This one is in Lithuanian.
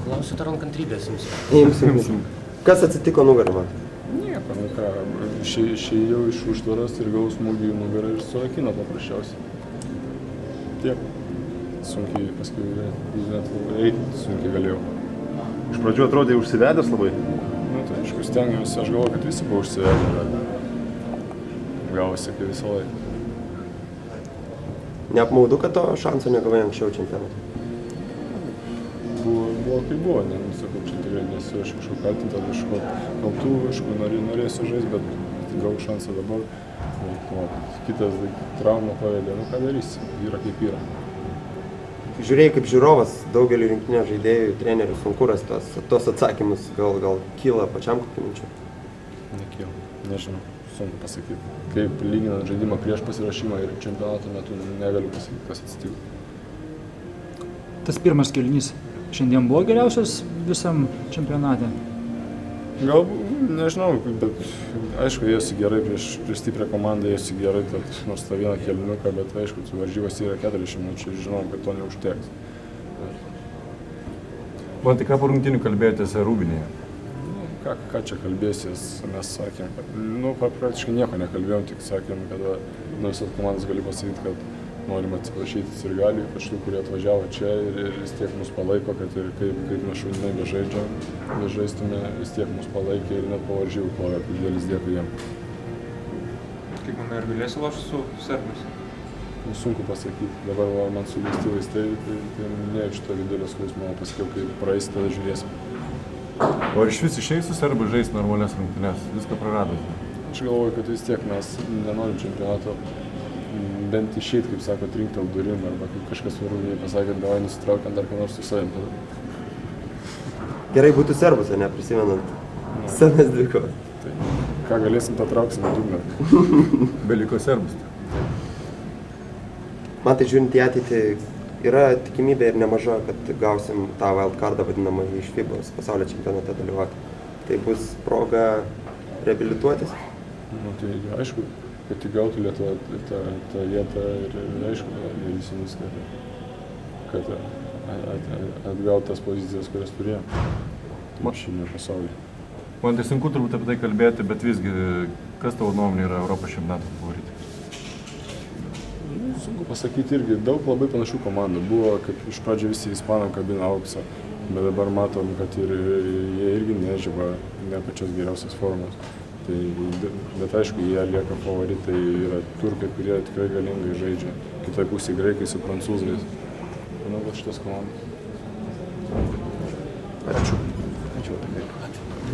Klausiu, ar ant kantrybės jums. Imsim. Kas atsitiko nugarą, man? Nieko, nu ką, išėjau iš užtvaros ir gavau smūgį į nugarą ir surakino paprasčiausiai. Tiek. Sunkiai, paskui net eiti sunkiai galėjau. Iš pradžių atrodė užsivedęs labai? Nu, tai aišku, stengiausi, aš galvoju, kad visi buvo užsivedę, bet gavosi kaip visą laiką. Neapmaudu, kad to šanso negavai anksčiau čempionatą? Buvo kaip buvo, nesakau, čia tikrai nesu aš kažko kaltintas, kažko kaltų, kažko norėsiu žaisti, bet gavau šansą dabar. Kitas traumą pavedė, nu ką darysi, yra kaip yra. Žiūrėjai kaip žiūrovas, daugelį rinktinio žaidėjų, trenerių sunku rasti tos atsakymus, gal kyla pačiam kokių minčių? Nekyla, nežinau, sunku pasakyti. Kaip lyginant žaidimą prieš pasirašymą ir čempionato metu negaliu pasakyti, kas atsitiko. Tas pirmas kėlinys šiandien buvo geriausias visam čempionate? Gal, nežinau, bet aišku, ėjosi gerai prieš stiprią komandą, ėjosi gerai, nors tą vieną kėlinuką, bet aišku, varžybos yra 40 minučių ir žinom, kad to neužteks. Man tik ką po rungtynių kalbėjotės Rūbinėje? Ką čia kalbėsies, mes sakėm, kad, praktiškai nieko nekalbėjom, tik sakėm, kad visos komandos gali pasakyti, kad norim atsiprašyti Sirgaliui, ypač tų, kurie atvažiavo čia ir vis tiek mus palaiko, kad ir kaip mes šūdinai bežaistume, vis tiek mus palaikė ir net po varžybų plovė, didelis dėkui jiem. Kaip manai, ar galėsi lošti su serbais? Sunku pasakyti, dabar man suleisti vaistai, tai nejaučiu to didelio skausmo, pasakiau, kai praeis, tada žiūrėsim. O ar iš vis išeis su serbu žaisti normalias rungtynes? Viską praradote? Aš galvoju, kad vis tiek mes nenorim čempionato bent išeit, kaip sako, trinktel durim, arba kaip kažkas Rūbinėje pasakė, davai nusitraukiant dar ką nors su savim. Gerai būtų serbus, ne, prisimenant senas dvikovas. Tai ką galėsim, tą trauksim į dugną. Beliko serbus. Man tai žiūrint į ateitį, yra tikimybė ir nemaža, kad gausim tą wildcardą vadinamą iš FIBOS pasaulio čempionate dalyvauti. Tai bus proga reabilituotis? Nu, tai aišku, kad tik gautų Lietuva tą vietą ir aišku, darysim viską, kad atgautų tas pozicijas, kurias turėjom mašinio pasaulyje. Man tai sunku turbūt apie tai kalbėti, bet visgi, kas tavo nuomonė yra Europos čempionato favoritai? Sunku pasakyti irgi, daug labai panašių komandų. Buvo, kad iš pradžio visi ispanam kabina auksą, bet dabar matom, kad ir jie irgi nežiba ne pačios geriausios formos. Tai, bet aišku, jie lieka favoritai, yra turkai, kurie tikrai galingai žaidžia. Kitoj pusėje graikai su prancūzais. Manau, kad šitas komandas. Ačiū.